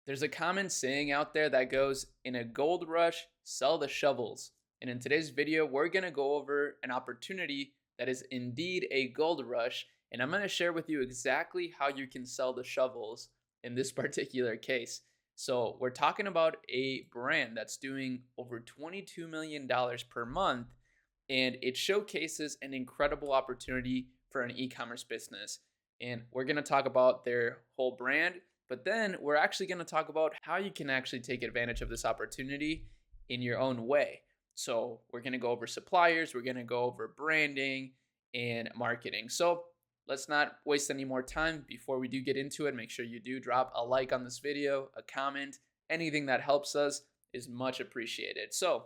There's a common saying out there that goes, in a gold rush, sell the shovels. And in today's video, we're going to go over an opportunity that is indeed a gold rush. And I'm going to share with you exactly how you can sell the shovels in this particular case. So we're talking about a brand that's doing over $22 million per month, and it showcases an incredible opportunity for an e-commerce business. And we're going to talk about their whole brand, but then we're actually going to talk about how you can actually take advantage of this opportunity in your own way. So we're going to go over suppliers, we're going to go over branding and marketing. So let's not waste any more time. Before we do get into it, make sure you do drop a like on this video, a comment. Anything that helps us is much appreciated. So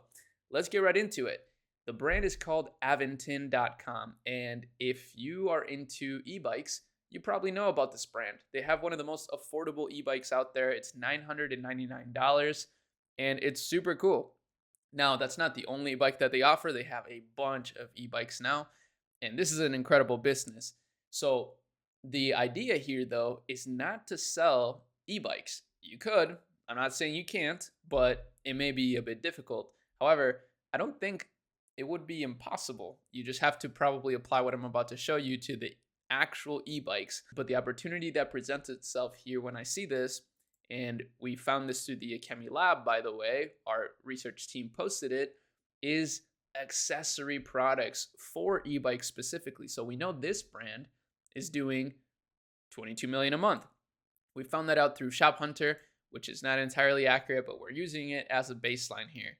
let's get right into it. The brand is called Aventon.com, and if you are into e-bikes, you probably know about this brand. They have one of the most affordable e-bikes out there. It's $999, and it's super cool. Now, that's not the only bike that they offer. They have a bunch of e-bikes now, and this is an incredible business. So the idea here, though, is not to sell e-bikes. You could. I'm not saying you can't, but it may be a bit difficult. However, I don't think it would be impossible. You just have to probably apply what I'm about to show you to the actual e-bikes. But the opportunity that presents itself here when I see this, and we found this through the Ebike lab, by the way, our research team posted it, is accessory products for e-bikes specifically. So we know this brand is doing $22 million a month. We found that out through Shop Hunter, which is not entirely accurate, but we're using it as a baseline here.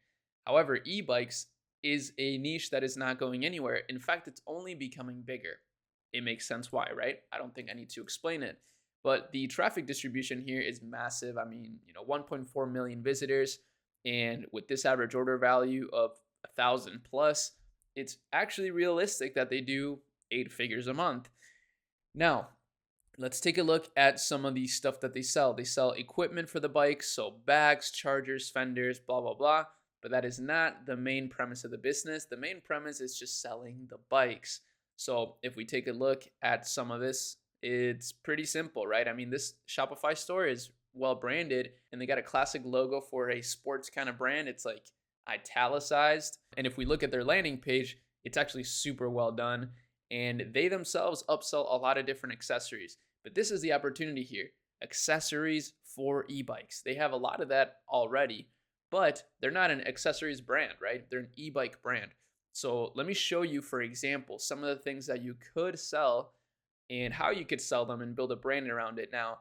However, e-bikes is a niche that is not going anywhere. In fact, it's only becoming bigger. It makes sense why, right? I don't think I need to explain it. But the traffic distribution here is massive. I mean, 1.4 million visitors. And with this average order value of 1,000 plus, it's actually realistic that they do 8 figures a month. Now, let's take a look at some of the stuff that they sell. They sell equipment for the bikes, so bags, chargers, fenders, blah, blah, blah. But that is not the main premise of the business. The main premise is just selling the bikes. So if we take a look at some of this, it's pretty simple, right? I mean, this Shopify store is well branded, and they got a classic logo for a sports kind of brand. It's like italicized. And if we look at their landing page, it's actually super well done. And they themselves upsell a lot of different accessories. But this is the opportunity here. Accessories for e-bikes. They have a lot of that already, but they're not an accessories brand, right? They're an e-bike brand. So let me show you, for example, some of the things that you could sell and how you could sell them and build a brand around it. Now,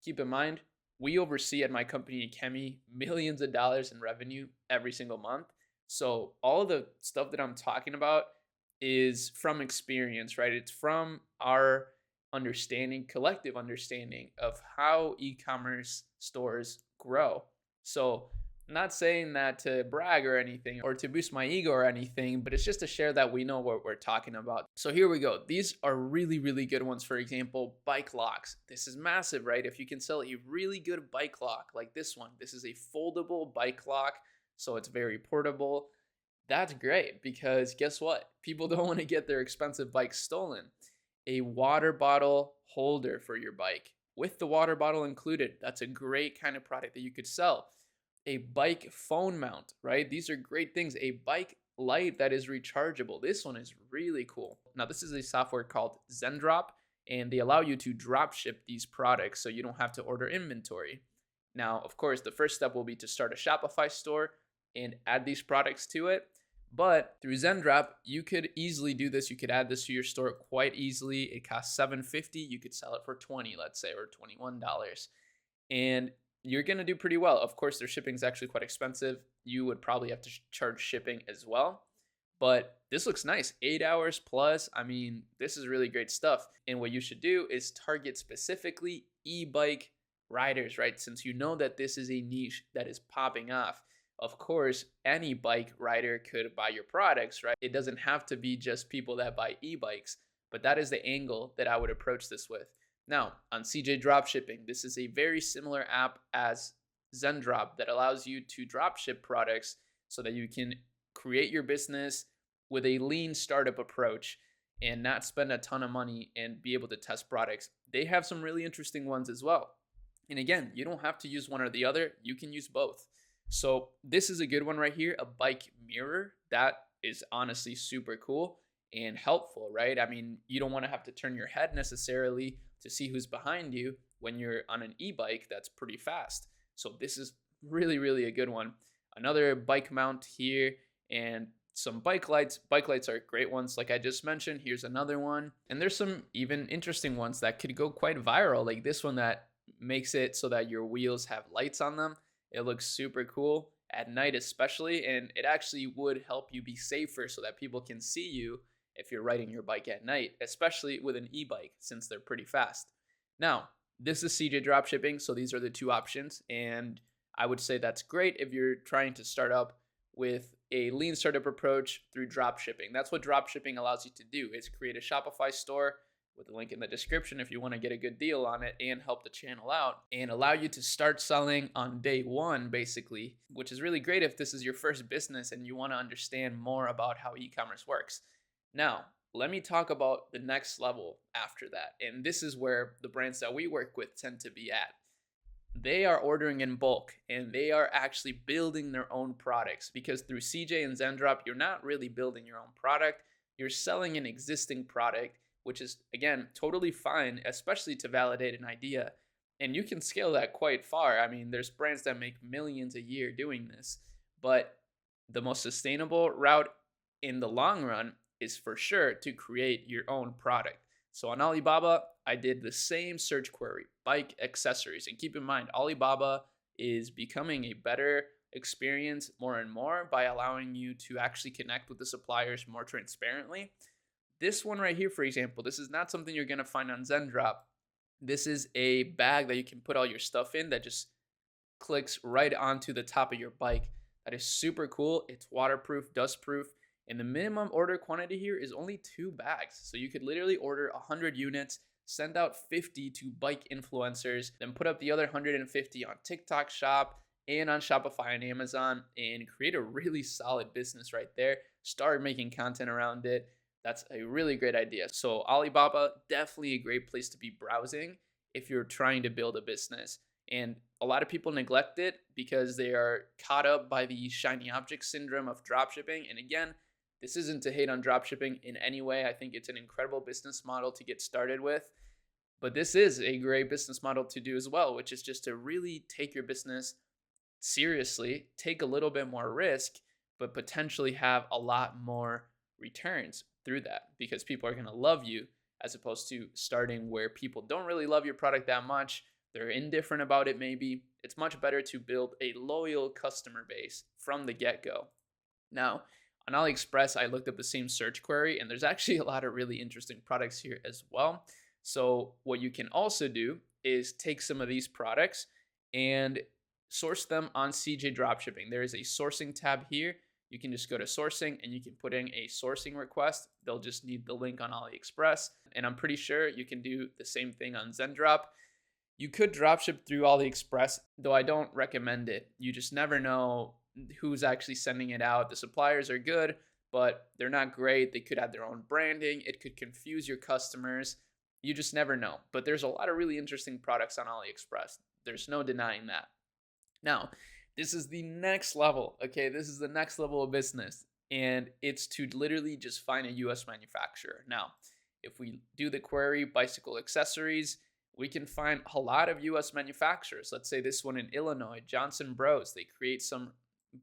keep in mind, we oversee at my company, Ebike, millions of dollars in revenue every single month. So all the stuff that I'm talking about is from experience, right? It's from our understanding, collective understanding of how e-commerce stores grow. So I'm not saying that to brag or anything or to boost my ego or anything, but it's just to share that we know what we're talking about. So here we go. These are really, really good ones. For example, bike locks. This is massive, right? If you can sell a really good bike lock like this one, this is a foldable bike lock, so it's very portable. That's great because guess what? People don't want to get their expensive bikes stolen. A water bottle holder for your bike with the water bottle included. That's a great kind of product that you could sell. A bike phone mount, right? These are great things. A bike light that is rechargeable. This one is really cool. Now, this is a software called Zendrop, and they allow you to drop ship these products so you don't have to order inventory. Now, of course, the first step will be to start a Shopify store and add these products to it. But through Zendrop, you could easily do this. You could add this to your store quite easily. It costs $7.50. You could sell it for $20, let's say, or $21. And you're going to do pretty well. Of course, their shipping is actually quite expensive. You would probably have to charge shipping as well. But this looks nice. 8 hours plus. I mean, this is really great stuff. And what you should do is target specifically e-bike riders, right? Since you know that this is a niche that is popping off. Of course, any bike rider could buy your products, right? It doesn't have to be just people that buy e-bikes, but that is the angle that I would approach this with. Now, on CJ Dropshipping, this is a very similar app as Zendrop that allows you to dropship products so that you can create your business with a lean startup approach and not spend a ton of money and be able to test products. They have some really interesting ones as well. And again, you don't have to use one or the other, you can use both. So this is a good one right here, a bike mirror. That is honestly super cool and helpful, right? I mean, you don't want to have to turn your head necessarily to see who's behind you when you're on an e-bike that's pretty fast. So this is really, really a good one. Another bike mount here, and some bike lights. Bike lights are great ones, like I just mentioned. Here's another one. And there's some even interesting ones that could go quite viral, like this one that makes it so that your wheels have lights on them. It looks super cool at night, especially, and it actually would help you be safer so that people can see you if you're riding your bike at night, especially with an e-bike since they're pretty fast. Now, this is CJ Dropshipping, so these are the two options, and I would say that's great if you're trying to start up with a lean startup approach through dropshipping. That's what dropshipping allows you to do, is create a Shopify store with a link in the description if you want to get a good deal on it and help the channel out and allow you to start selling on day one, basically, which is really great if this is your first business and you want to understand more about how e-commerce works. Now, let me talk about the next level after that. And this is where the brands that we work with tend to be at. They are ordering in bulk and they are actually building their own products, because through CJ and Zendrop, you're not really building your own product. You're selling an existing product, which is, again, totally fine, especially to validate an idea. And you can scale that quite far. I mean, there's brands that make millions a year doing this, but the most sustainable route in the long run is for sure to create your own product. So on Alibaba, I did the same search query, bike accessories. And keep in mind, Alibaba is becoming a better experience more and more by allowing you to actually connect with the suppliers more transparently. This one right here, for example, this is not something you're going to find on Zendrop. This is a bag that you can put all your stuff in that just clicks right onto the top of your bike. That is super cool. It's waterproof, dustproof. And the minimum order quantity here is only 2 bags. So you could literally order 100 units, send out 50 to bike influencers, then put up the other 150 on TikTok Shop and on Shopify and Amazon, and create a really solid business right there. Start making content around it. That's a really great idea. So Alibaba, definitely a great place to be browsing if you're trying to build a business. And a lot of people neglect it because they are caught up by the shiny object syndrome of dropshipping. And again, this isn't to hate on dropshipping in any way. I think it's an incredible business model to get started with. But this is a great business model to do as well, which is just to really take your business seriously, take a little bit more risk, but potentially have a lot more returns through that, because people are going to love you, as opposed to starting where people don't really love your product that much. They're indifferent about it maybe. It's much better to build a loyal customer base from the get-go. Now, on AliExpress, I looked up the same search query, and there's actually a lot of really interesting products here as well. So what you can also do is take some of these products and source them on CJ Dropshipping. There is a sourcing tab here. You can just go to sourcing and you can put in a sourcing request. They'll just need the link on AliExpress. And I'm pretty sure you can do the same thing on Zendrop. You could dropship through AliExpress, though I don't recommend it. You just never know who's actually sending it out. The suppliers are good, but they're not great. They could have their own branding. It could confuse your customers. You just never know. But there's a lot of really interesting products on AliExpress. There's no denying that. Now, this is the next level, okay? This is the next level of business, and it's to literally just find a US manufacturer. Now, if we do the query bicycle accessories, we can find a lot of US manufacturers. Let's say this one in Illinois, Johnson Bros. They create some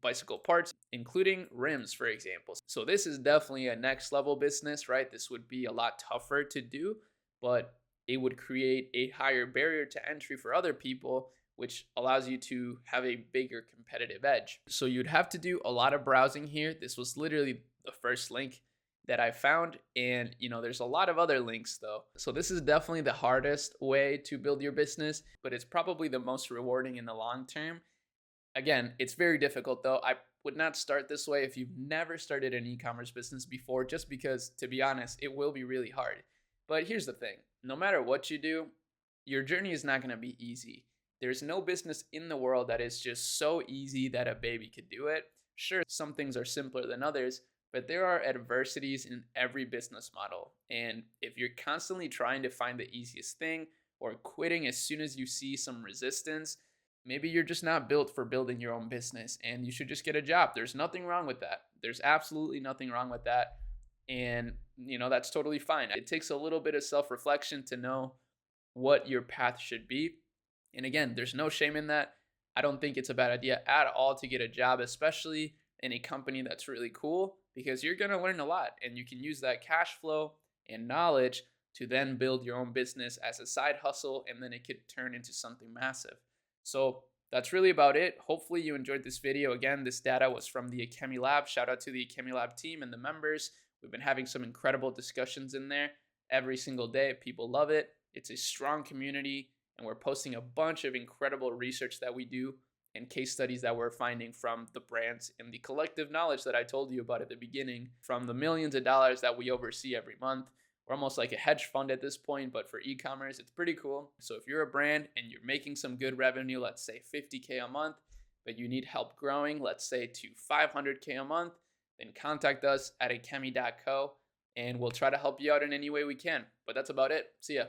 bicycle parts, including rims, for example. So this is definitely a next level business, right? This would be a lot tougher to do, but it would create a higher barrier to entry for other people, which allows you to have a bigger competitive edge. So you'd have to do a lot of browsing here. This was literally the first link that I found, and there's a lot of other links though. So this is definitely the hardest way to build your business, but it's probably the most rewarding in the long term. Again, it's very difficult though. I would not start this way if you've never started an e-commerce business before, just because, to be honest, it will be really hard. But here's the thing, no matter what you do, your journey is not going to be easy. There's no business in the world that is just so easy that a baby could do it. Sure, some things are simpler than others, but there are adversities in every business model. And if you're constantly trying to find the easiest thing or quitting as soon as you see some resistance, maybe you're just not built for building your own business and you should just get a job. There's nothing wrong with that. There's absolutely nothing wrong with that. And, that's totally fine. It takes a little bit of self reflection to know what your path should be. And again, there's no shame in that. I don't think it's a bad idea at all to get a job, especially in a company that's really cool, because you're going to learn a lot and you can use that cash flow and knowledge to then build your own business as a side hustle, and then it could turn into something massive. So that's really about it. Hopefully you enjoyed this video. Again, this data was from the Ebike Lab. Shout out to the Ebike Lab team and the members. We've been having some incredible discussions in there every single day. People love it. It's a strong community, and we're posting a bunch of incredible research that we do and case studies that we're finding from the brands and the collective knowledge that I told you about at the beginning, from the millions of dollars that we oversee every month. We're almost like a hedge fund at this point, but for e-commerce, it's pretty cool. So if you're a brand and you're making some good revenue, let's say 50K a month, but you need help growing, let's say to 500K a month, then contact us at akemi.co and we'll try to help you out in any way we can. But that's about it. See ya.